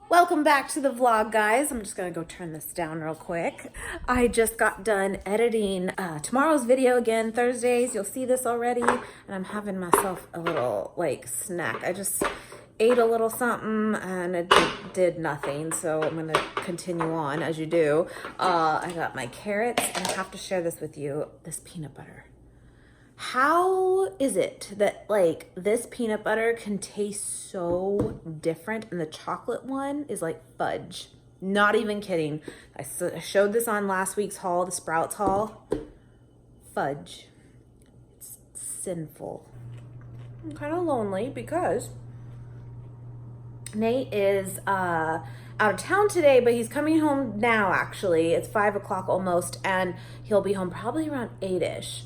Welcome back to the vlog, guys. I'm just gonna go turn this down real quick. I just got done editing tomorrow's video again, Thursdays. You'll see this already. And I'm having myself a little snack. I just ate a little something and it did nothing. So I'm gonna continue on as you do. I got my carrots and I have to share this with you, this peanut butter. How is it that this peanut butter can taste so different and the chocolate one is like fudge? Not even kidding. I showed this on last week's haul, the Sprouts haul. Fudge. It's sinful. I'm kind of lonely because Nate is out of town today, but he's coming home now actually. It's 5 o'clock almost and he'll be home probably around 8-ish.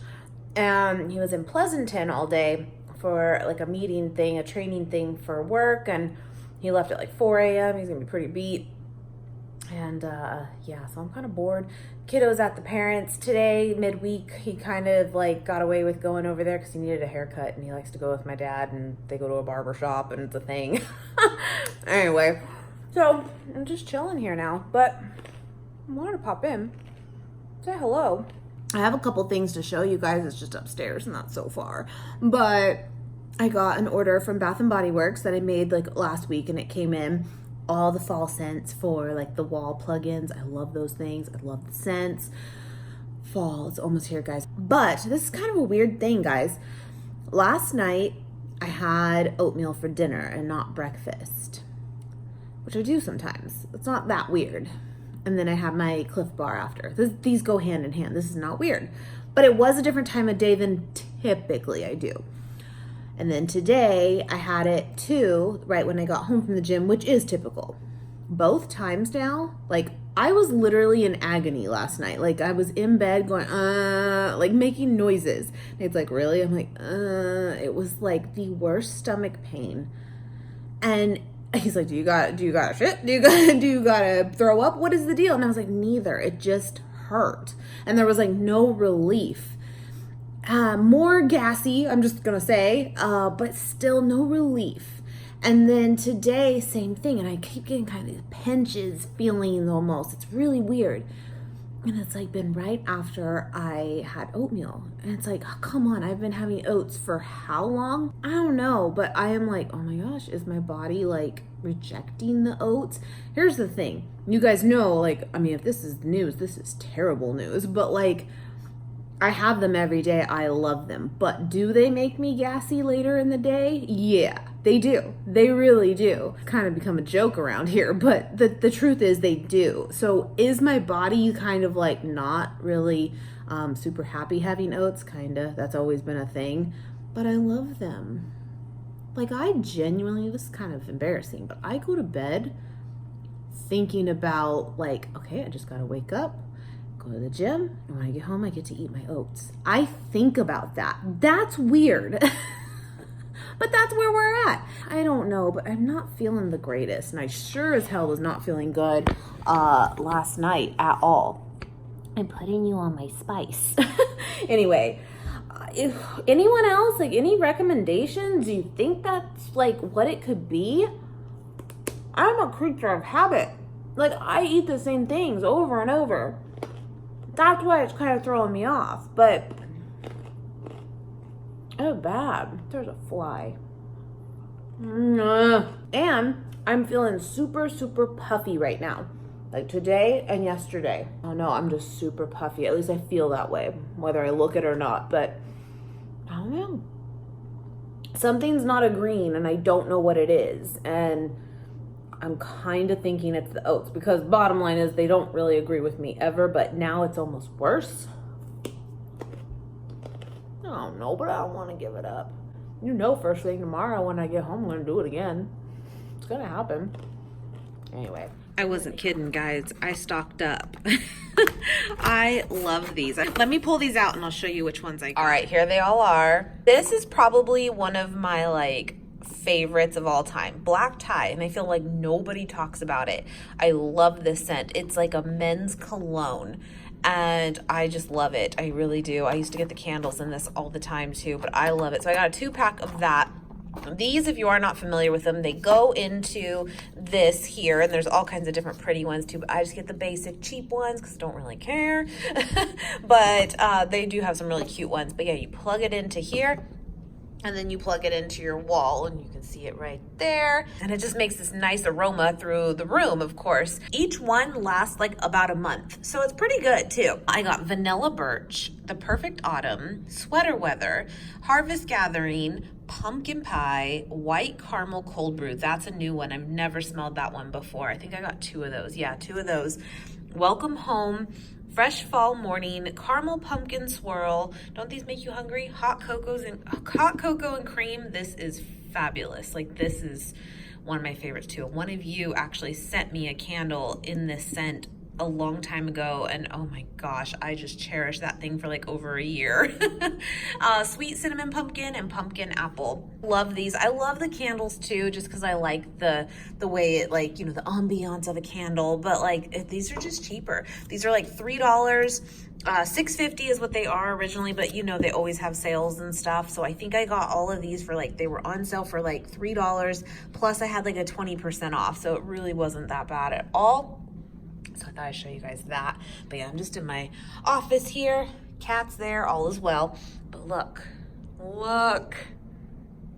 And he was in Pleasanton all day for a meeting thing, a training thing for work, and he left at 4 a.m. He's gonna be pretty beat. And yeah, so I'm kind of bored. Kiddo's at the parents today, midweek. He kind of got away with going over there because he needed a haircut, and he likes to go with my dad, and they go to a barber shop, and it's a thing. Anyway, so I'm just chilling here now, but I wanted to pop in, say hello. I have a couple things to show you guys. It's just upstairs, not so far. But I got an order from Bath & Body Works that I made last week, and it came in all the fall scents for the wall plugins. I love those things. I love the scents. Fall, it's almost here, guys. But this is kind of a weird thing, guys. Last night, I had oatmeal for dinner and not breakfast, which I do sometimes. It's not that weird. And then I have my Cliff Bar after. These go hand in hand. This is not weird. But it was a different time of day than typically I do. And then today, I had it too, right when I got home from the gym, which is typical. Both times now, I was literally in agony last night. I was in bed going, making noises. And it's really? I'm it was the worst stomach pain. And he's like, do you got shit? Do you gotta throw up? What is the deal? And I was like, neither. It just hurt. And there was no relief. More gassy, I'm just gonna say, but still no relief. And then today, same thing. And I keep getting kind of these pinches feeling almost. It's really weird. And it's been right after I had oatmeal. And it's oh, come on, I've been having oats for how long? I don't know, but I am oh my gosh, is my body rejecting the oats? Here's the thing. You guys know, I mean, if this is news, this is terrible news, but I have them every day. I love them. But do they make me gassy later in the day? Yeah, they do. They really do. Kind of become a joke around here, but the truth is they do. So is my body kind of not really super happy having oats? Kinda. That's always been a thing. But I love them. I genuinely, this is kind of embarrassing, but I go to bed thinking about okay, I just gotta wake up, go to the gym, and when I get home, I get to eat my oats. I think about that. That's weird. But that's where we're at. I don't know, but I'm not feeling the greatest. And I sure as hell was not feeling good last night at all. I'm putting you on my spice. Anyway, if anyone else, any recommendations? Do you think that's what it could be? I'm a creature of habit. I eat the same things over and over. That's why it's kind of throwing me off, but oh, bad. There's a fly. And I'm feeling super, super puffy right now. Today and yesterday. Oh no, I'm just super puffy. At least I feel that way, whether I look it or not, but I don't know. Something's not agreeing and I don't know what it is. And I'm kind of thinking it's the oats because bottom line is they don't really agree with me ever, but now it's almost worse. I don't know, but I don't want to give it up. First thing tomorrow when I get home, I'm going to do it again. It's going to happen. Anyway. I wasn't kidding, guys. I stocked up. I love these. Let me pull these out and I'll show you which ones I got. All right, here they all are. This is probably one of my favorites of all time. Black tie, and I feel like nobody talks about it. I love this scent. It's like a men's cologne. And I just love it. I really do. I used to get the candles in this all the time too, but I love it. So I got a 2-pack of that. These, if you are not familiar with them, they go into this here, and there's all kinds of different pretty ones too, but I just get the basic cheap ones because I don't really care. But they do have some really cute ones. But yeah, you plug it into here, and then you plug it into your wall, and you can see it right there. And it just makes this nice aroma through the room, of course. Each one lasts like about a month, so it's pretty good too. I got Vanilla Birch, The Perfect Autumn, Sweater Weather, Harvest Gathering, Pumpkin Pie, White Caramel Cold Brew. That's a new one. I've never smelled that one before. I think I got 2 of those. Yeah, 2 of those. Welcome Home, Fresh Fall Morning, Caramel Pumpkin Swirl. Don't these make you hungry? Hot cocoa and cream. This is fabulous. Like, this is one of my favorites too. One of you actually sent me a candle in this scent a long time ago, and oh my gosh, I just cherish that thing for like over a year. Sweet cinnamon pumpkin and pumpkin apple. Love these. I love the candles too, just because I like the way it, like, you know, the ambiance of a candle. But like, these are just cheaper. These are like $3. $6.50 is what they are originally, but you know, they always have sales and stuff. So I think I got all of these for like, they were on sale for like $3, plus I had like a 20% off. So it really wasn't that bad at all. So I thought I'd show you guys that. But yeah, I'm just in my office here. Cat's there, all is well. But look,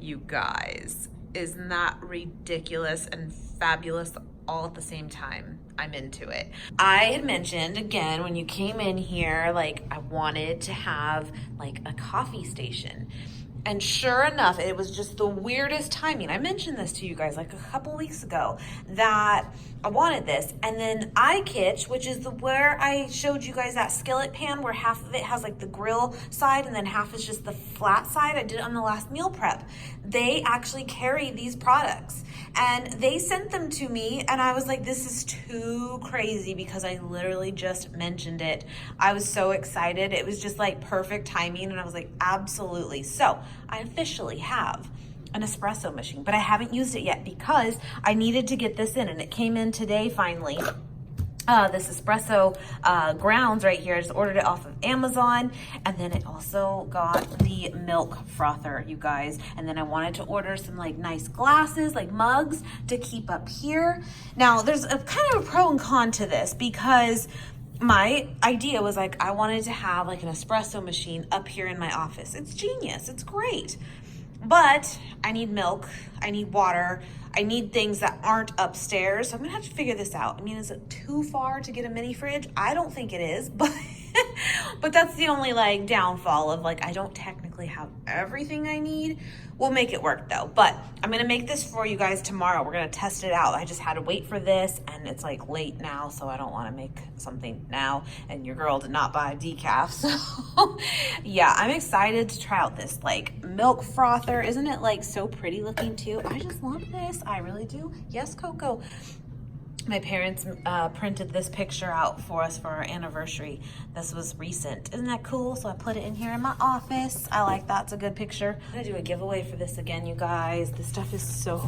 you guys. Isn't that ridiculous and fabulous all at the same time? I'm into it. I had mentioned, again, when you came in here, like, I wanted to have like a coffee station. And sure enough, it was just the weirdest timing. I mentioned this to you guys like a couple weeks ago that I wanted this. And then iKitch, which is where I showed you guys that skillet pan where half of it has like the grill side and then half is just the flat side. I did it on the last meal prep. They actually carry these products. And they sent them to me, and I was like, this is too crazy because I literally just mentioned it. I was so excited. It was just like perfect timing, and I was like, absolutely. So I officially have an espresso machine, but I haven't used it yet because I needed to get this in, and it came in today finally. This espresso grounds right here. I just ordered it off of Amazon, and then it also got the milk frother, you guys. And then I wanted to order some like nice glasses, like mugs to keep up here. Now there's a kind of a pro and con to this because my idea was like, I wanted to have like an espresso machine up here in my office. It's genius, it's great. But I need milk, I need water, I need things that aren't upstairs. So I'm gonna have to figure this out. I mean, is it too far to get a mini fridge? I don't think it is, but but that's the only like downfall of like, I don't technically have everything I need. We'll make it work though. But I'm gonna make this for you guys tomorrow. We're gonna test it out. I just had to wait for this, and it's like late now, so I don't wanna make something now. And your girl did not buy a decaf, so yeah, I'm excited to try out this like milk frother. Isn't it like so pretty looking too? I just love this, I really do. Yes, Coco. My parents printed this picture out for us for our anniversary. This was recent. Isn't that cool? So I put it in here in my office. I like that. It's a good picture. I'm gonna do a giveaway for this again, you guys. This stuff is so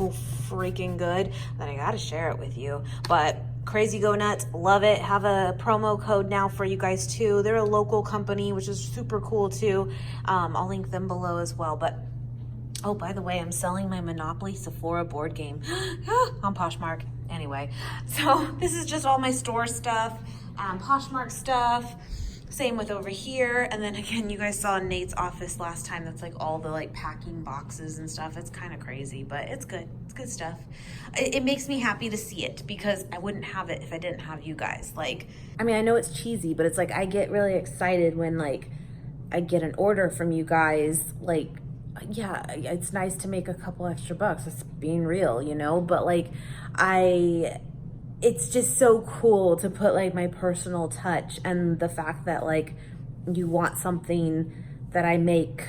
freaking good that I gotta share it with you. But Crazy Go Nuts, love it. Have a promo code now for you guys too. They're a local company, which is super cool too. I'll link them below as well. But oh, by the way, I'm selling my Monopoly Sephora board game on Poshmark. Anyway, so this is just all my store stuff, Poshmark stuff. Same with over here. And then again, you guys saw Nate's office last time. That's like all the like packing boxes and stuff. It's kind of crazy, but it's good. It's good stuff. It makes me happy to see it because I wouldn't have it if I didn't have you guys. Like, I mean, I know it's cheesy, but it's like I get really excited when like I get an order from you guys. Like, yeah, it's nice to make a couple extra bucks. It's being real, you know, but like it's just so cool to put like my personal touch, and the fact that like you want something that I make,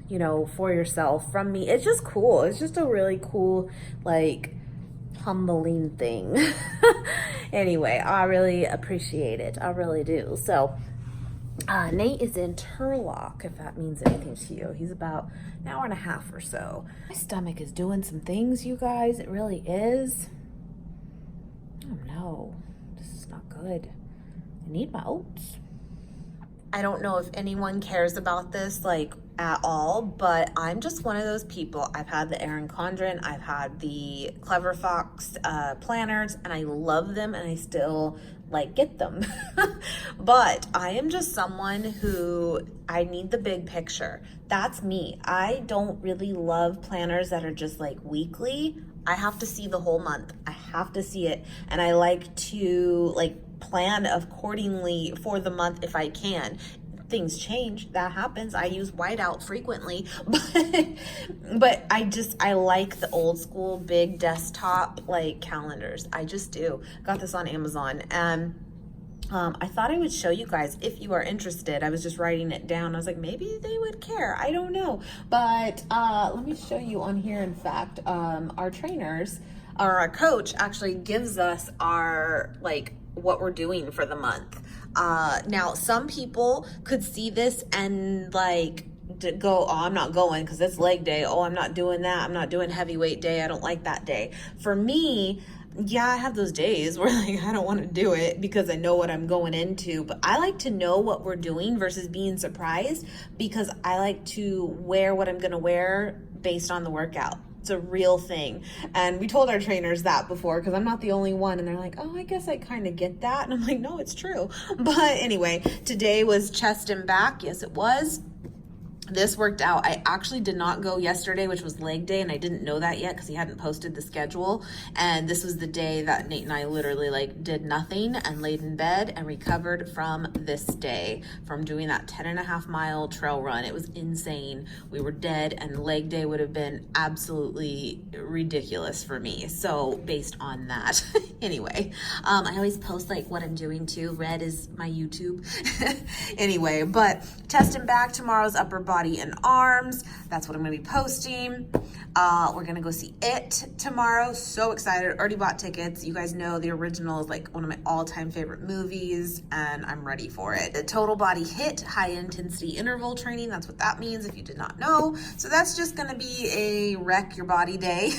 you know, for yourself from me. It's just cool. It's just a really cool, like, humbling thing. Anyway, I really appreciate it. I really do. So Nate is in Turlock, if that means anything to you. He's about an hour and a half or so. My stomach is doing some things, you guys. It really is. Oh no, this is not good. I need my oats. I don't know if anyone cares about this, like at all, but I'm just one of those people. I've had the Erin Condren, I've had the Clever Fox planners, and I love them, and I still like get them. But I am just someone who, I need the big picture. That's me. I don't really love planners that are just like weekly. I have to see the whole month. I have to see it, and I like to like plan accordingly for the month if I can. Things change, that happens. I use whiteout frequently, but I like the old school big desktop like calendars. I just do. Got this on Amazon, and I thought I would show you guys if you are interested. I was just writing it down. I was like, maybe they would care. I don't know, but let me show you on here. In fact, our trainers, or our coach actually gives us our like what we're doing for the month. Now some people could see this and like go, oh, I'm not going because it's leg day. Oh, I'm not doing that. I'm not doing heavyweight day. I don't like that day. For me, yeah, I have those days where like I don't want to do it because I know what I'm going into, but I like to know what we're doing versus being surprised, because I like to wear what I'm going to wear based on the workout. It's a real thing. And we told our trainers that before, because I'm not the only one. And they're like, oh, I guess I kind of get that. And I'm like, no, it's true. But anyway, today was chest and back. Yes, it was. This worked out. I actually did not go yesterday, which was leg day, and I didn't know that yet because he hadn't posted the schedule. And this was the day that Nate and I literally like did nothing and laid in bed and recovered from this day, from doing that 10.5-mile trail run. It was insane. We were dead, and leg day would have been absolutely ridiculous for me. So based on that, anyway, I always post like what I'm doing too. Red is my YouTube. Anyway, but chest and back, tomorrow's upper body and arms. That's what I'm going to be posting. We're going to go see It tomorrow. So excited. Already bought tickets. You guys know the original is like one of my all-time favorite movies, and I'm ready for it. The total body HIIT, high intensity interval training. That's what that means if you did not know. So that's just going to be a wreck your body day.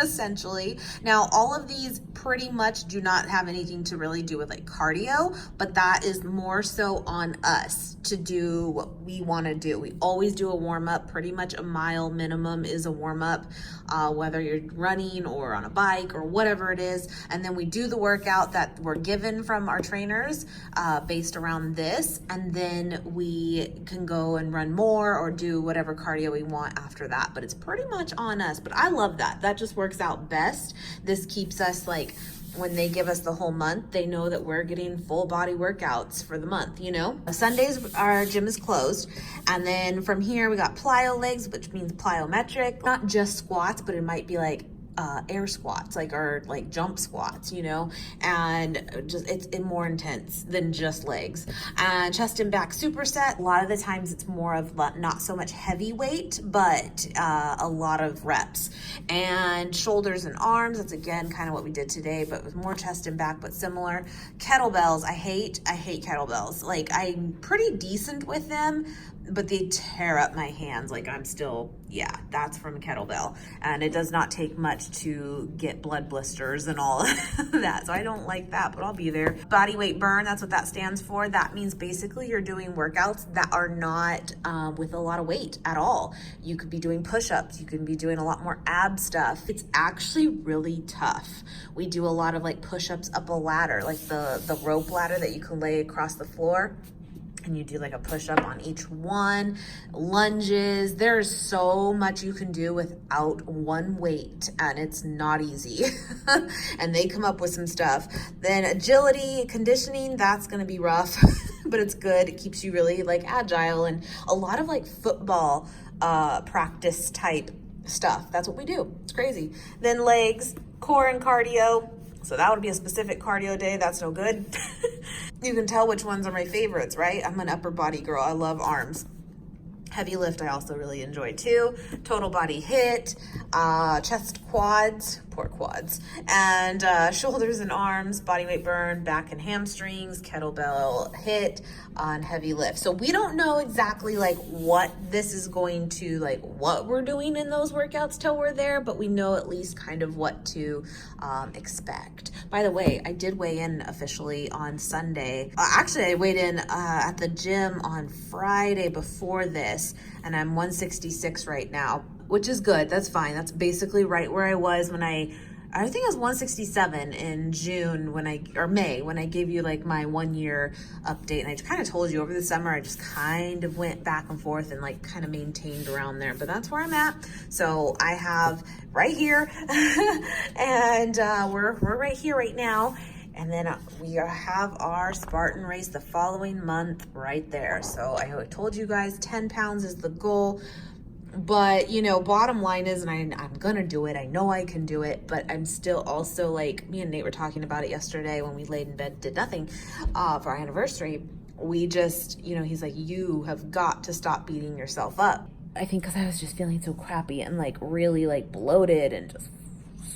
Essentially. Now, all of these pretty much do not have anything to really do with like cardio, but that is more so on us to do what we want to do. We always do a warm-up. Pretty much a mile minimum is a warm-up, whether you're running or on a bike or whatever it is. And then we do the workout that we're given from our trainers based around this. And then we can go and run more or do whatever cardio we want after that. But it's pretty much on us. But I love that. That just works out best. This keeps us like, when they give us the whole month, they know that we're getting full body workouts for the month, you know? Sundays, our gym is closed. And then from here, we got plyo legs, which means plyometric. Not just squats, but it might be like air squats, like, or like jump squats, you know, and just it's more intense than just legs. And chest and back superset, a lot of the times it's more of not so much heavy weight, but a lot of reps. And shoulders and arms, that's again kind of what we did today, but with more chest and back, but similar. Kettlebells, I hate kettlebells. Like, I'm pretty decent with them, but they tear up my hands. Like, I'm still, yeah, that's from a kettlebell. And it does not take much to get blood blisters and all that. So I don't like that, but I'll be there. Body weight burn, that's what that stands for. That means basically you're doing workouts that are not with a lot of weight at all. You could be doing push-ups. You can be doing a lot more ab stuff. It's actually really tough. We do a lot of like push-ups up a ladder, like the rope ladder that you can lay across the floor. And you do like a push-up on each one, lunges. There's so much you can do without one weight, and it's not easy. And they come up with some stuff. Then agility, conditioning, that's gonna be rough, but it's good. It keeps you really like agile, and a lot of like football practice type stuff. That's what we do. It's crazy. Then legs, core and cardio. So that would be a specific cardio day. That's no good. You can tell which ones are my favorites, right? I'm an upper body girl. I love arms. Heavy lift I also really enjoy too. Total body HIIT, chest, quads, poor quads, and shoulders and arms, body weight burn, back and hamstrings, kettlebell HIIT, on heavy lift. So we don't know exactly like what this is going to, like what we're doing in those workouts till we're there, but we know at least kind of what to expect. By the way, I did weigh in officially on Sunday. Actually, I weighed in at the gym on Friday before this. this, and I'm 166 right now, which is good. That's fine. That's basically right where I was when I think I was 167 in June or May, when I gave you like my 1 year update. And I kind of told you over the summer, I just kind of went back and forth and like kind of maintained around there, but that's where I'm at. So I have right here and we're right here right now. And then we have our Spartan race the following month right there. So I told you guys 10 pounds is the goal. But, you know, bottom line is, and I'm going to do it. I know I can do it, but I'm still also like, me and Nate were talking about it yesterday when we laid in bed, did nothing for our anniversary. We just, you know, he's like, you have got to stop beating yourself up. I think because I was just feeling so crappy and like really like bloated and just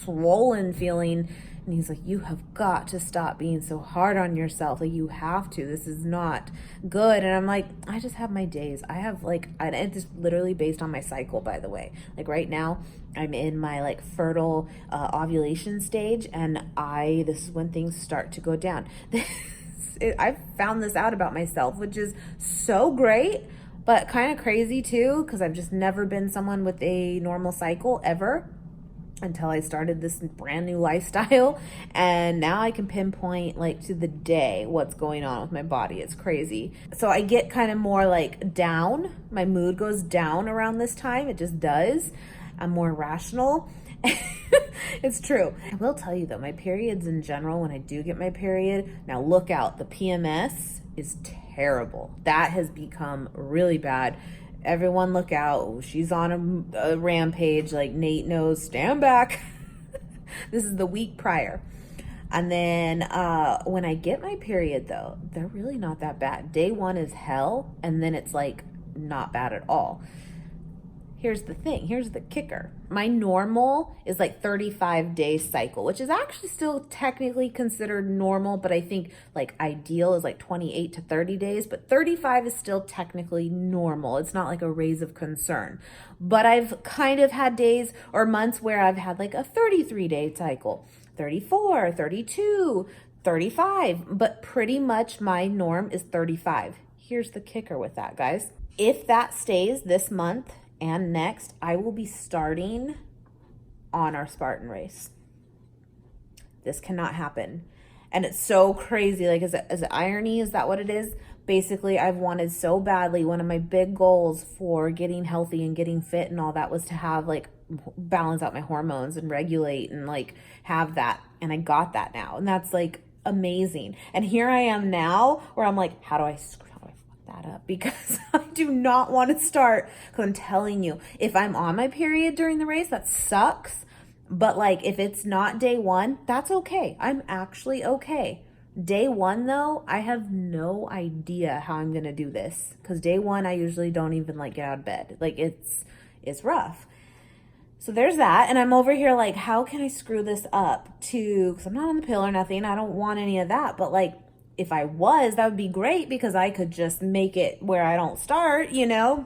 swollen feeling. And he's like, you have got to stop being so hard on yourself. Like, you have to. This is not good. And I'm like, I just have my days. I have like, and it's literally based on my cycle, by the way. Like right now, I'm in my like fertile ovulation stage, and this is when things start to go down. I've found this out about myself, which is so great, but kind of crazy too, because I've just never been someone with a normal cycle ever, until I started this brand new lifestyle. And now I can pinpoint like to the day what's going on with my body. It's crazy. So I get kind of more like down. My mood goes down around this time. It just does. I'm more rational. It's true. I will tell you though, my periods in general, when I do get my period, now look out, the PMS is terrible. That has become really bad. Everyone look out. She's on a rampage. Like, Nate knows, stand back. This is the week prior. And then when I get my period though, they're really not that bad. Day 1 is hell, and then it's like not bad at all. Here's the thing. Here's the kicker. My normal is like 35-day cycle, which is actually still technically considered normal, but I think like ideal is like 28 to 30 days, but 35 is still technically normal. It's not like a raise of concern. But I've kind of had days or months where I've had like a 33-day cycle, 34, 32, 35, but pretty much my norm is 35. Here's the kicker with that, guys. If that stays this month and next, I will be starting on our Spartan race. This cannot happen. And it's so crazy. Like, is it irony? Is that what it is? Basically, I've wanted so badly, one of my big goals for getting healthy and getting fit and all that was to have like balance out my hormones and regulate and like have that. And I got that now. And that's like amazing. And here I am now where I'm like, how do I fuck that up? Because I do not want to start. Because I'm telling you, if I'm on my period during the race, that sucks. But like, if it's not day 1, that's okay. I'm actually okay. Day 1 though, I have no idea how I'm going to do this. Because day 1, I usually don't even like get out of bed. Like, it's rough. So there's that. And I'm over here like, how can I screw this up because I'm not on the pill or nothing. I don't want any of that. But like, if I was, that would be great because I could just make it where I don't start, you know.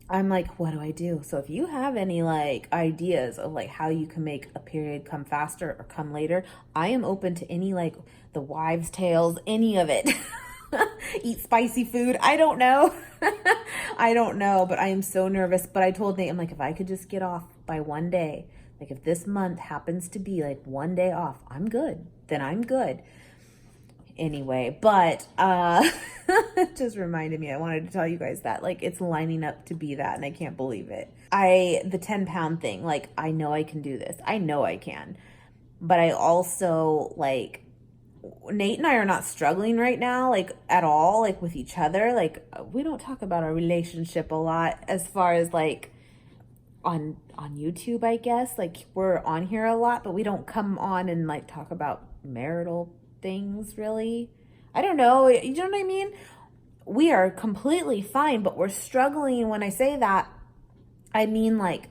I'm like, what do I do? So if you have any like ideas of like how you can make a period come faster or come later, I am open to any, like the wives' tales, any of it. Eat spicy food. I don't know. I don't know, but I am so nervous. But I told Nate, I'm like, if I could just get off by one day, like if this month happens to be like one day off, I'm good. Then I'm good. Anyway, but it just reminded me, I wanted to tell you guys that like it's lining up to be that, and I can't believe it. The 10-pound thing, like I know I can do this. I know I can. But I also like, Nate and I are not struggling right now, like at all, like with each other. Like we don't talk about our relationship a lot as far as like on YouTube, I guess. Like we're on here a lot, but we don't come on and like talk about marital things really. I don't know. You know what I mean? We are completely fine, but we're struggling. When I say that, I mean like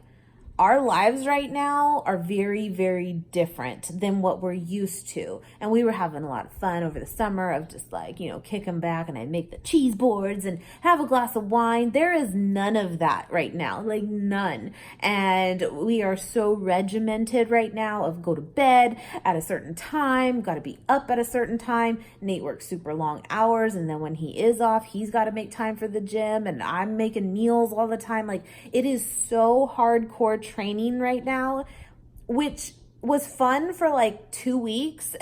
our lives right now are very, very different than what we're used to. And we were having a lot of fun over the summer of just like, you know, kicking back, and I'd make the cheese boards and have a glass of wine. There is none of that right now, like none. And we are so regimented right now of go to bed at a certain time, got to be up at a certain time. Nate works super long hours, and then when he is off, he's got to make time for the gym, and I'm making meals all the time. Like, it is so hardcore training right now, which was fun for like 2 weeks,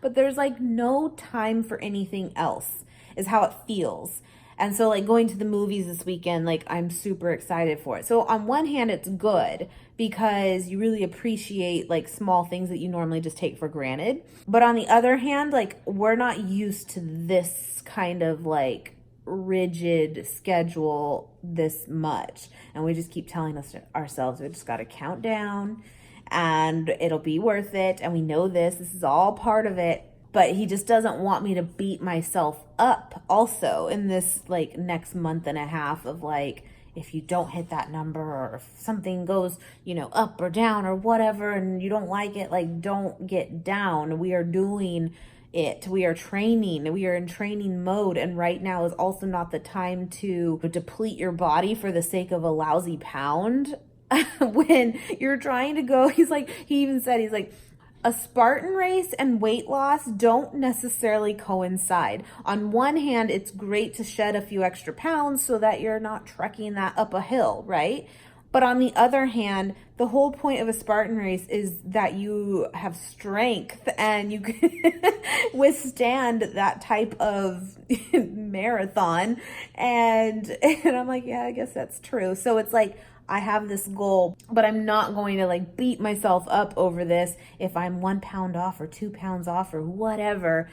but there's like no time for anything else, is how it feels. And so like going to the movies this weekend, like I'm super excited for it. So on one hand, it's good because you really appreciate like small things that you normally just take for granted. But on the other hand, like we're not used to this kind of like rigid schedule this much, and we just keep telling ourselves we just got to count down and it'll be worth it, and we know this is all part of it. But he just doesn't want me to beat myself up also in this like next month and a half of like, if you don't hit that number, or if something goes, you know, up or down or whatever and you don't like it, like don't get down. We are doing it. We are training. We are in training mode. And right now is also not the time to deplete your body for the sake of a lousy pound. When you're trying to go, he even said, he's like, a Spartan race and weight loss don't necessarily coincide. On one hand, it's great to shed a few extra pounds so that you're not trekking that up a hill, right? But on the other hand, the whole point of a Spartan race is that you have strength and you can withstand that type of marathon. And I'm like, yeah, I guess that's true. So it's like, I have this goal, but I'm not going to like beat myself up over this if I'm 1 pound off or 2 pounds off or whatever.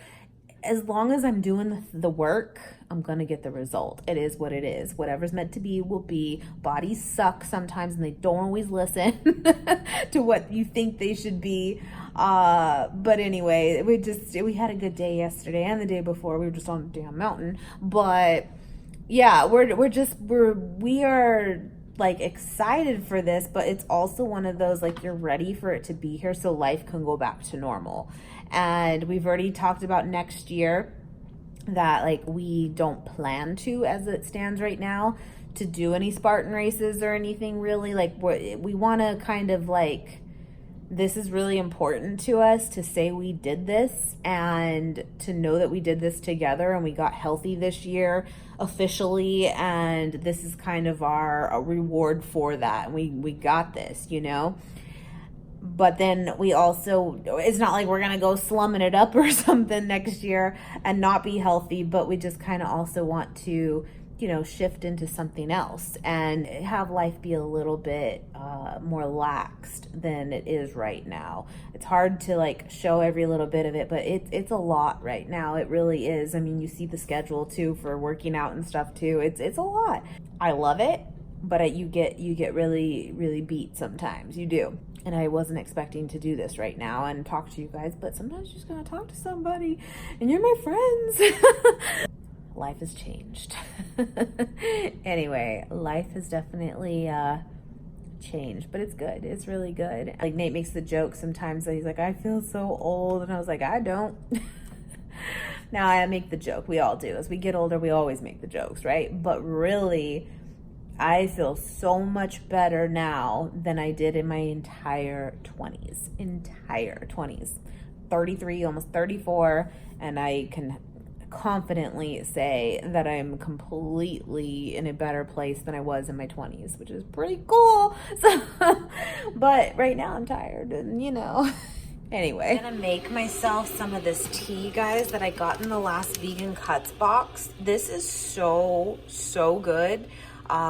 As long as I'm doing the work, I'm going to get the result. It is what it is. Whatever's meant to be will be. Bodies suck sometimes and they don't always listen to what you think they should be. But anyway, we had a good day yesterday and the day before. We were just on a damn mountain. But yeah, we are like excited for this, but it's also one of those like you're ready for it to be here so life can go back to normal. And we've already talked about next year that like we don't plan to, as it stands right now, to do any Spartan races or anything really. Like we want to kind of like, this is really important to us to say we did this and to know that we did this together and we got healthy this year officially, and this is kind of our reward for that. We got this, you know. But then we also, it's not like we're gonna go slumming it up or something next year and not be healthy, but we just kind of also want to, you know, shift into something else and have life be a little bit more laxed than it is right now. It's hard to like show every little bit of it, but it's a lot right now. It really is. I mean, you see the schedule too for working out and stuff too. It's a lot. I love it, but you get really, really beat sometimes. You do. And I wasn't expecting to do this right now and talk to you guys, but sometimes you just gotta talk to somebody and you're my friends. Life has changed. Anyway, life has definitely changed, but it's good. It's really good. Like Nate makes the joke sometimes that he's like, I feel so old. And I was like, I don't. Now I make the joke. We all do. As we get older, we always make the jokes, right? But really, I feel so much better now than I did in my entire 20s. 33, almost 34, and I can confidently say that I'm completely in a better place than I was in my 20s, which is pretty cool. So, but right now I'm tired and, you know. Anyway, I'm gonna make myself some of this tea, guys, that I got in the last Vegan Cuts box. This is so good.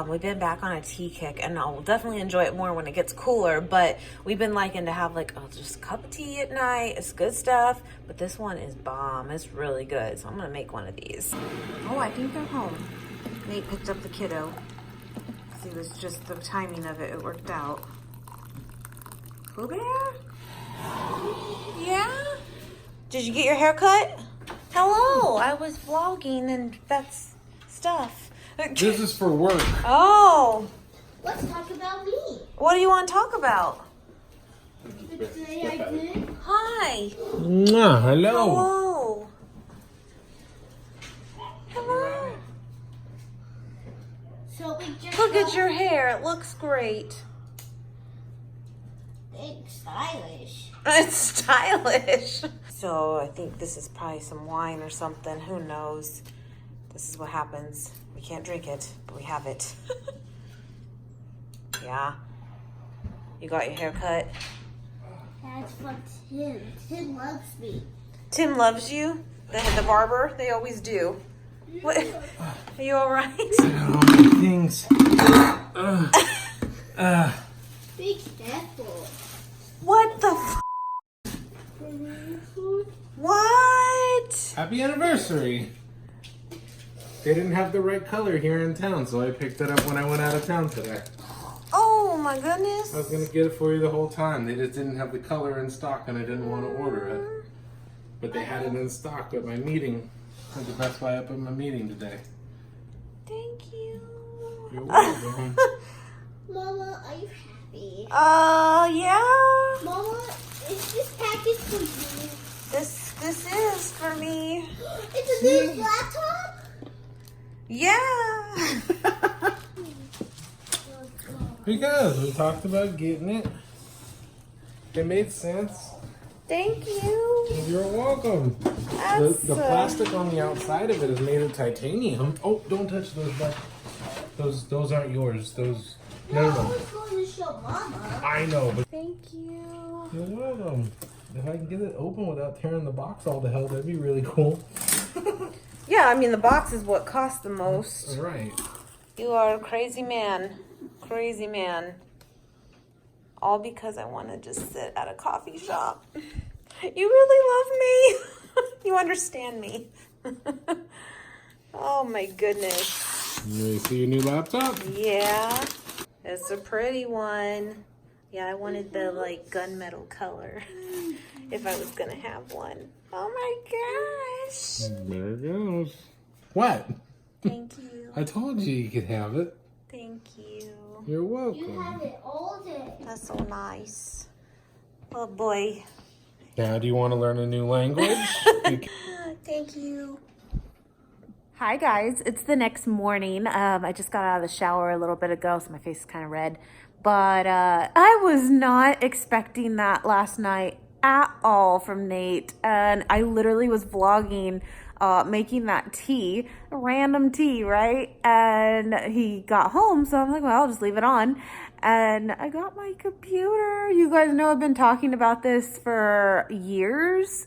We've been back on a tea kick, and I'll definitely enjoy it more when it gets cooler, but we've been liking to have like, just a cup of tea at night. It's good stuff, but this one is bomb. It's really good, so I'm gonna make one of these. Oh, I think they're home. Nate picked up the kiddo. See, it was just the timing of it worked out. Pooh Bear? Yeah? Did you get your hair cut? Hello, I was vlogging and that's stuff. This is for work. Oh, Let's talk about me. What do you want to talk about? The day I did. Hi. Mwah, hello. Hello. Hello. So we just Look at your hair. It looks great. It's stylish. It's stylish. So I think this is probably some wine or something. Who knows? This is what happens. We can't drink it, but we have it. Yeah. You got your hair cut? That's for Tim. Tim loves me. Tim loves you? The barber? They always do. What? Are you all right? Things. Big apple. What the f? What? Happy anniversary. They didn't have the right color here in town, so I picked it up when I went out of town today. Oh my goodness. I was going to get it for you the whole time. They just didn't have the color in stock and I didn't want to order it. But they had it in stock at my meeting. At the Best Buy up at my meeting today. Thank you. You're welcome. Mama, are you happy? Yeah. Mama, is this package for you? This is for me. It's a new laptop? Yeah. Because we talked about getting it. It made sense. Thank you. You're welcome. The plastic on the outside of it is made of titanium. Oh, don't touch those buttons. Those aren't yours. Those. No, I No. was going to show Mama. I know, but Thank you. you're welcome. If I can get it open without tearing the box all to hell, that'd be really cool. Yeah, I mean the box is what costs the most. Right. You are a crazy man. Crazy man. All because I want to just sit at a coffee shop. You really love me. You understand me. Oh my goodness. You ready to see your new laptop? Yeah. It's a pretty one. Yeah, I wanted the like gunmetal color if I was gonna have one. Oh my gosh. There it goes. What? Thank you. I told you you could have it. Thank you. You're You welcome. have it all day. That's so nice. Oh boy. Now, do you want to learn a new language? Thank you. Hi guys, it's the next morning. I just got out of the shower a little bit ago, so my face is kind of red. But I was not expecting that last night at all from Nate. And I literally was vlogging making that tea, a random tea, right? And he got home, so I'm like, well, I'll just leave it on. And I got my computer. You guys know I've been talking about this for years.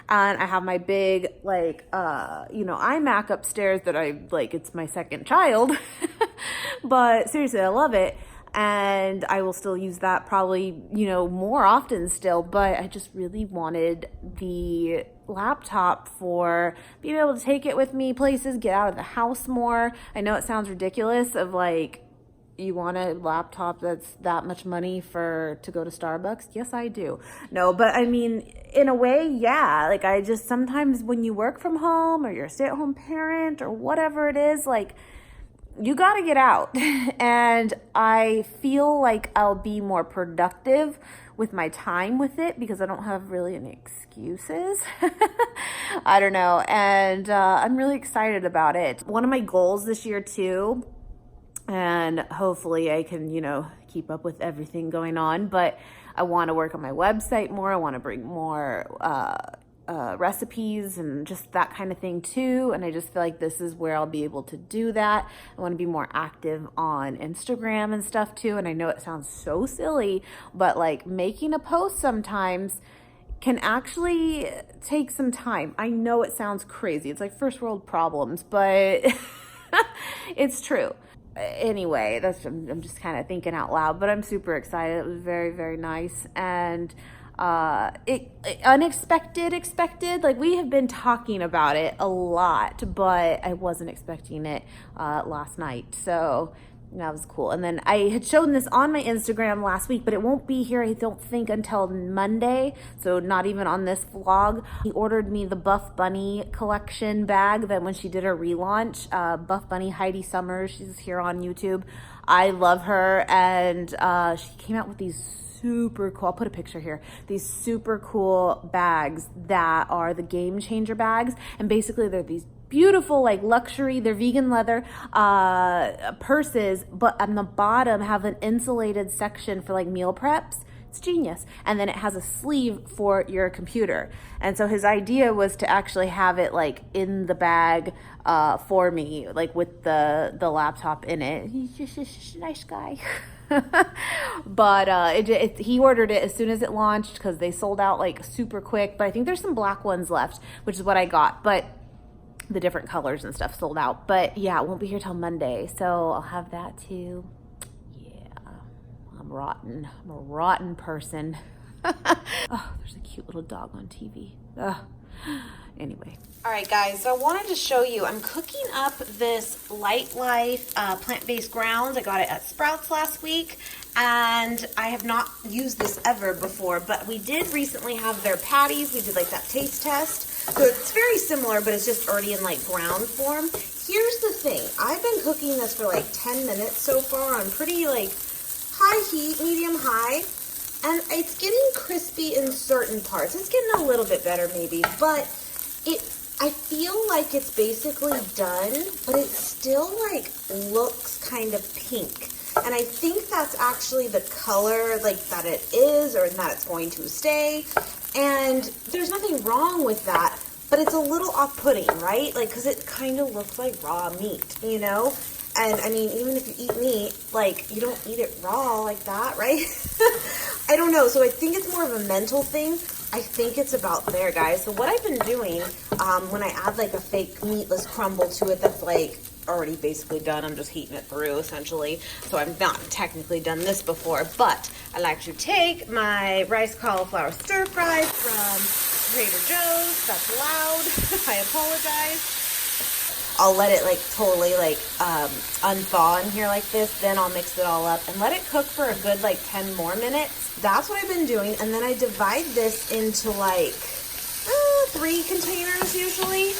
And I have my big, iMac upstairs that it's my second child. But seriously, I love it. And I will still use that probably, more often still. But I just really wanted the laptop for being able to take it with me places, get out of the house more. I know it sounds ridiculous of you want a laptop that's that much money to go to Starbucks? Yes, I do. No, but I mean, in a way, yeah. I just sometimes when you work from home or you're a stay-at-home parent or whatever it is, you got to get out. And I feel like I'll be more productive with my time with it because I don't have really any excuses. I don't know. And I'm really excited about it. One of my goals this year too, and hopefully I can, keep up with everything going on, but I want to work on my website more. I want to bring more recipes and just that kind of thing too. And I just feel like this is where I'll be able to do that. I want to be more active on Instagram and stuff too. And I know it sounds so silly, but making a post sometimes can actually take some time. I know it sounds crazy. It's like first world problems, but it's true. Anyway, I'm just kind of thinking out loud, but I'm super excited. It was very, very nice. And it expected. We have been talking about it a lot, but I wasn't expecting it last night. So that was cool. And then I had shown this on my Instagram last week, but it won't be here, I don't think, until Monday. So not even on this vlog. He ordered me the Buff Bunny collection bag that when she did her relaunch, Buff Bunny Heidi Summers, she's here on YouTube. I love her. And she came out with these super cool, I'll put a picture here, these super cool bags that are the game changer bags. And basically they're these beautiful, like luxury, they're vegan leather purses, but on the bottom have an insulated section for like meal preps. It's genius. And then it has a sleeve for your computer. And so his idea was to actually have it like in the bag for me, like with the laptop in it. He's just a nice guy. But he ordered it as soon as it launched because they sold out like super quick. But I think there's some black ones left, which is what I got. But the different colors and stuff sold out. But yeah, it won't be here till Monday, so I'll have that too. Yeah, I'm rotten. I'm a rotten person. Oh, there's a cute little dog on TV. Anyway. All right, guys, so I wanted to show you, I'm cooking up this Light Life plant-based grounds. I got it at Sprouts last week, and I have not used this ever before, but we did recently have their patties. We did like that taste test. So it's very similar, but it's just already in like ground form. Here's the thing. I've been cooking this for like 10 minutes so far on pretty like high heat, medium high. And it's getting crispy in certain parts. It's getting a little bit better maybe, but I feel like it's basically done, but it still like looks kind of pink. And I think that's actually the color like that it is, or that it's going to stay. And there's nothing wrong with that, but it's a little off-putting, right? Like, because it kind of looks like raw meat, you know? And I mean, even if you eat meat, like, you don't eat it raw like that, right? I don't know. So I think it's more of a mental thing. I think it's about there, guys. So what I've been doing, when I add like a fake meatless crumble to it that's like already basically done, I'm just heating it through essentially. So I've not technically done this before, but I like to take my rice cauliflower stir fries from Trader Joe's. That's loud. I apologize. I'll let it like totally like unthaw in here like this. Then I'll mix it all up and let it cook for a good like 10 more minutes. That's what I've been doing. And then I divide this into like 3 containers usually.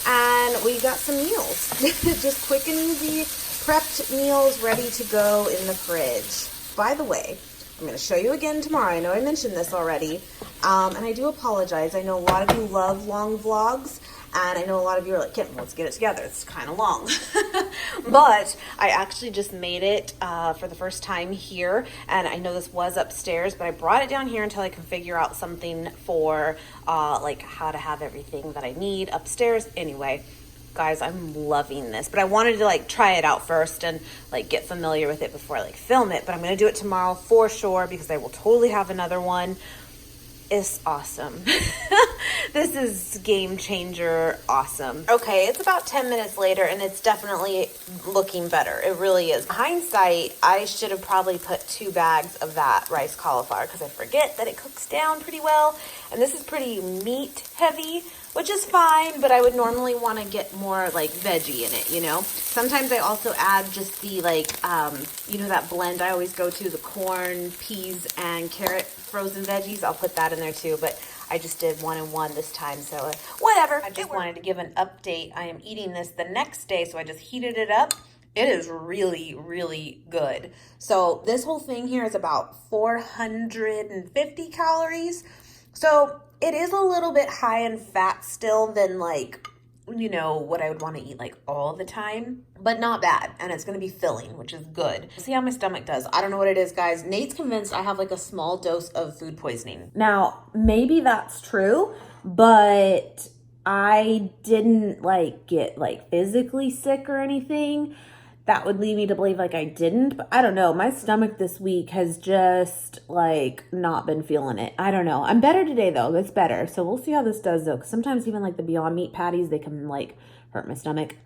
And we got some meals. Just quick and easy prepped meals ready to go in the fridge. By the way, I'm going to show you again tomorrow. I know I mentioned this already. And I do apologize. I know a lot of you love long vlogs. And I know a lot of you are like, Kim, let's get it together. It's kind of long. But I actually just made it for the first time here. And I know this was upstairs, but I brought it down here until I can figure out something for like how to have everything that I need upstairs. Anyway, guys, I'm loving this. But I wanted to like try it out first and like get familiar with it before I like film it. But I'm going to do it tomorrow for sure because I will totally have another one. It's awesome. This is game changer awesome. Okay, it's about 10 minutes later and it's definitely looking better. It really is. Hindsight, I should have probably put 2 bags of that rice cauliflower because I forget that it cooks down pretty well. And this is pretty meat heavy, which is fine, but I would normally want to get more like veggie in it, you know? Sometimes I also add just the like, you know that blend I always go to, the corn, peas, and carrot frozen veggies. I'll put that in there too, but I just did 1 and 1 this time, so whatever. I just wanted to give an update. I am eating this the next day, so I just heated it up. It is really, really good. So this whole thing here is about 450 calories. So it is a little bit high in fat still than like, you know, what I would want to eat like all the time, but not bad. And it's going to be filling, which is good. See how my stomach does. I don't know what it is, guys. Nate's convinced I have like a small dose of food poisoning. Now, maybe that's true, but I didn't like get like physically sick or anything. That would lead me to believe like I didn't, but I don't know. My stomach this week has just like not been feeling it. I don't know. I'm better today though. It's better. So we'll see how this does though. Cause sometimes even like the Beyond Meat patties, they can like hurt my stomach.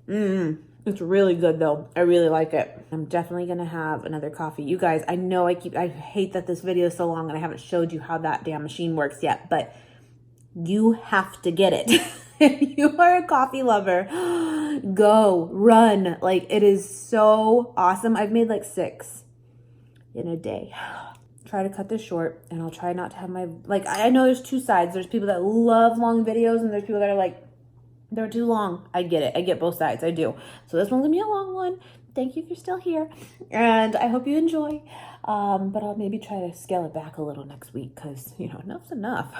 It's really good though. I really like it. I'm definitely going to have another coffee. You guys, I know I hate that this video is so long and I haven't showed you how that damn machine works yet, but you have to get it. If you are a coffee lover, go, run. Like, it is so awesome. I've made like 6 in a day. Try to cut this short, and I'll try not to have my, like, I know there's 2 sides. There's people that love long videos, and there's people that are like, they're too long. I get it. I get both sides. I do. So this one's gonna be a long one. Thank you if you're still here, and I hope you enjoy. But I'll maybe try to scale it back a little next week, because, you know, enough's enough.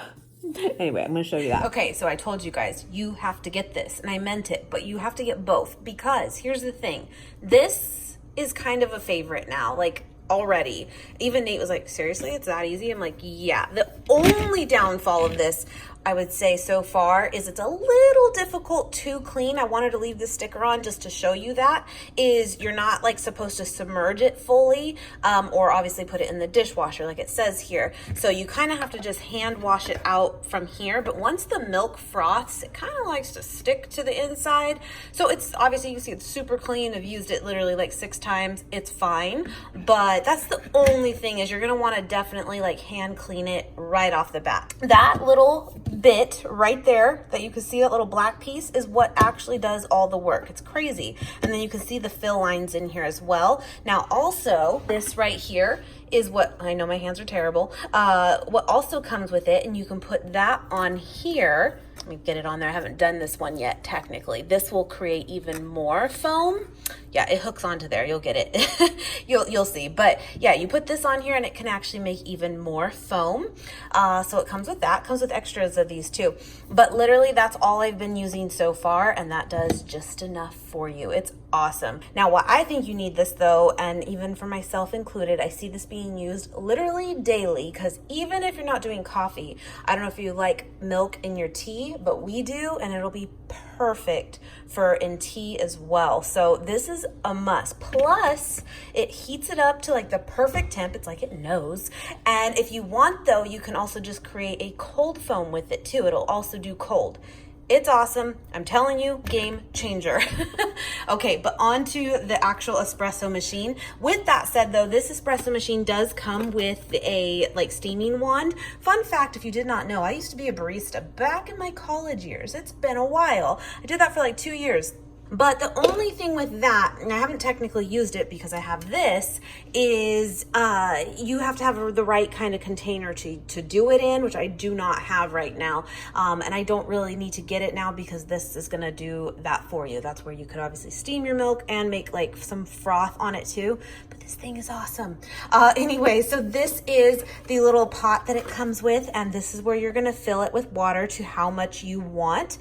Anyway, I'm going to show you that. Okay, so I told you guys, you have to get this, and I meant it, but you have to get both, because here's the thing. This is kind of a favorite now, like, already. Even Nate was like, seriously, it's that easy? I'm like, yeah. The only downfall of this, I would say so far, is it's a little difficult to clean. I wanted to leave this sticker on just to show you that, is you're not like supposed to submerge it fully, or obviously put it in the dishwasher like it says here. So you kind of have to just hand wash it out from here. But once the milk froths, it kind of likes to stick to the inside. So it's obviously, you can see it's super clean. I've used it literally like 6 times. It's fine. But that's the only thing, is you're going to want to definitely like hand clean it right off the bat. That little bit right there that you can see, that little black piece, is what actually does all the work. It's crazy. And then you can see the fill lines in here as well. Now also, this right here is what, I know my hands are terrible, what also comes with it, and you can put that on here. Let me get it on there. I haven't done this one yet, technically. This will create even more foam. Yeah, it hooks onto there. You'll get it. You'll see. But yeah, you put this on here and it can actually make even more foam. So it comes with that. Comes with extras of these too. But literally, that's all I've been using so far, and that does just enough for you. It's awesome. Now, why I think you need this though, and even for myself included, I see this being used literally daily, because even if you're not doing coffee, I don't know if you like milk in your tea, but we do, and it'll be perfect for in tea as well. So this is a must. Plus, it heats it up to like the perfect temp. It's like it knows. And if you want though, you can also just create a cold foam with it too. It'll also do cold. It's awesome. I'm telling you, game changer. Okay, but on to the actual espresso machine. With that said though, this espresso machine does come with a like steaming wand. Fun fact, if you did not know, I used to be a barista back in my college years. It's been a while. I did that for like 2 years. But the only thing with that, and I haven't technically used it because I have this, is you have to have the right kind of container to do it in, which I do not have right now. And I don't really need to get it now because this is gonna do that for you. That's where you could obviously steam your milk and make like some froth on it too. But this thing is awesome. Anyway, so this is the little pot that it comes with, and this is where you're gonna fill it with water to how much you want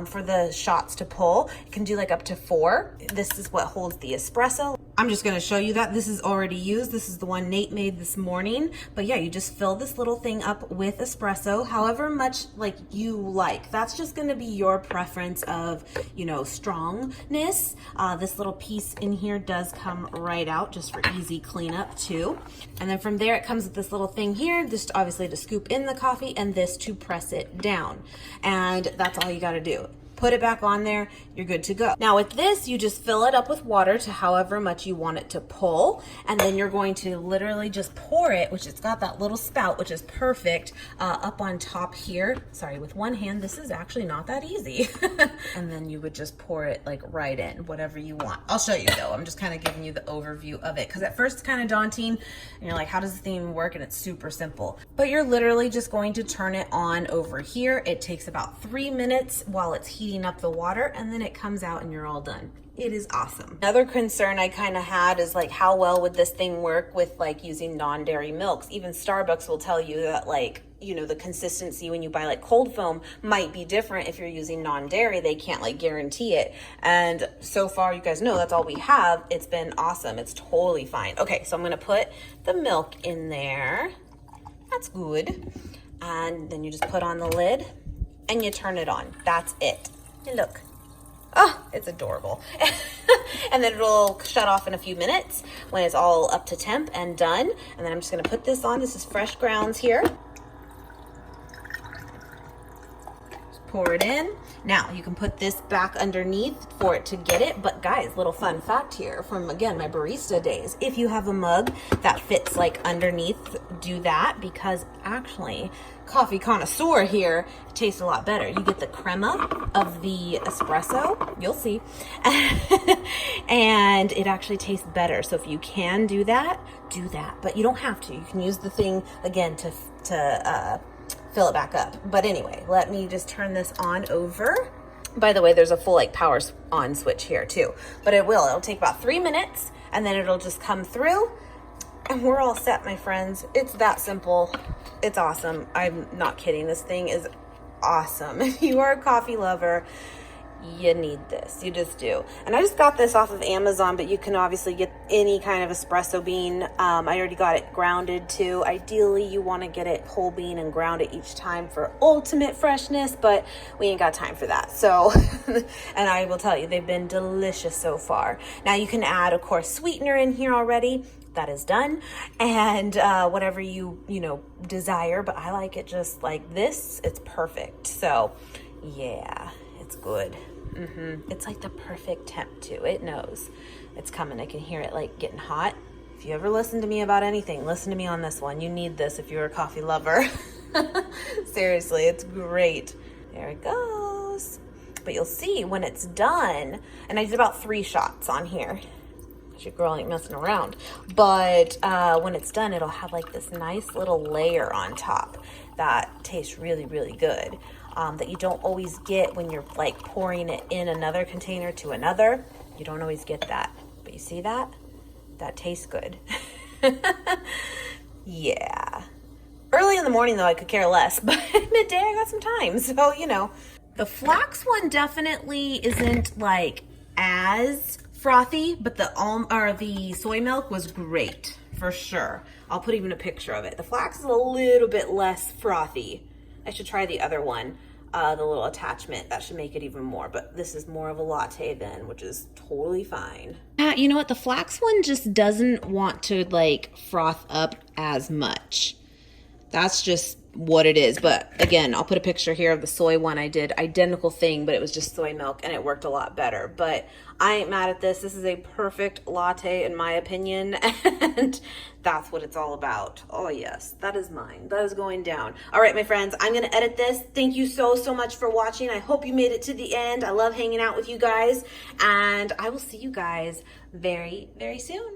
for the shots to pull. You can do like up to 4. This is what holds the espresso. I'm just going to show you that this is already used. This is the one Nate made this morning. But yeah, you just fill this little thing up with espresso, however much like you like. That's just going to be your preference of, you know, strongness. This little piece in here does come right out just for easy cleanup too. And then from there it comes with this little thing here, just obviously to scoop in the coffee, and this to press it down. And that's all you got to do. Put it back on there, you're good to go. Now with this, you just fill it up with water to however much you want it to pull, and then you're going to literally just pour it, which it's got that little spout, which is perfect, up on top here. Sorry, with one hand, this is actually not that easy. And then you would just pour it like right in, whatever you want. I'll show you though, I'm just kind of giving you the overview of it, because at first it's kind of daunting, and you're like, how does this thing even work? And it's super simple. But you're literally just going to turn it on over here. It takes about 3 minutes while it's heating up the water, and then it comes out and you're all done. It is awesome. Another concern I kind of had is like, how well would this thing work with like using non-dairy milks? Even Starbucks will tell you that, like, you know, the consistency when you buy like cold foam might be different if you're using non-dairy. They can't like guarantee it. And so far, you guys know that's all we have. It's been awesome. It's totally fine. Okay, so I'm gonna put the milk in there. That's good. And then you just put on the lid and you turn it on. That's it. And look, oh, it's adorable. And then it'll shut off in a few minutes when it's all up to temp and done. And then I'm just gonna put this on. This is fresh grounds here. Just pour it in. Now you can put this back underneath for it to get it. But guys, little fun fact here from, again, my barista days. If you have a mug that fits like underneath, do that, because actually coffee connoisseur here, it tastes a lot better. You get the crema of the espresso, you'll see, and it actually tastes better. So if you can do that, but you don't have to. You can use the thing again to fill it back up. But anyway, let me just turn this on over. By the way, there's a full like power on switch here too, but it'll take about 3 minutes, and then it'll just come through and we're all set, my friends. It's that simple. It's awesome. I'm not kidding. This thing is awesome. If you are a coffee lover, you need this. You just do. And I just got this off of Amazon, but you can obviously get any kind of espresso bean. I already got it grounded too. Ideally, you want to get it whole bean and ground it each time for ultimate freshness, but we ain't got time for that. So, and I will tell you, they've been delicious so far. Now you can add, of course, sweetener in here already. That is done, and whatever you desire, but I like it just like this. It's perfect. So yeah, it's good. It's like the perfect temp too. It knows it's coming. I can hear it like getting hot. If you ever listen to me about anything, listen to me on this one. You need this if you're a coffee lover. Seriously, it's great. There it goes. But you'll see when it's done, and I did about 3 shots on here. Your girl ain't messing around. But when it's done, it'll have like this nice little layer on top that tastes really, really good, that you don't always get when you're like pouring it in another container to another. You don't always get that, but you see that? That tastes good. Yeah. Early in the morning though, I could care less, but midday I got some time, so the flax one definitely isn't like as frothy, but the soy milk was great for sure. I'll put even a picture of it. The flax is a little bit less frothy. I should try the other one, the little attachment. That should make it even more, but this is more of a latte then, which is totally fine. You know what? The flax one just doesn't want to like froth up as much. That's just what it is. But again, I'll put a picture here of the soy one. I did identical thing, but it was just soy milk and it worked a lot better. But I ain't mad at this. This is a perfect latte in my opinion, and that's what it's all about. Oh yes, that is mine. That is going down. All right, my friends, I'm gonna edit this. Thank you so much for watching. I hope you made it to the end. I love hanging out with you guys, and I will see you guys very, very soon.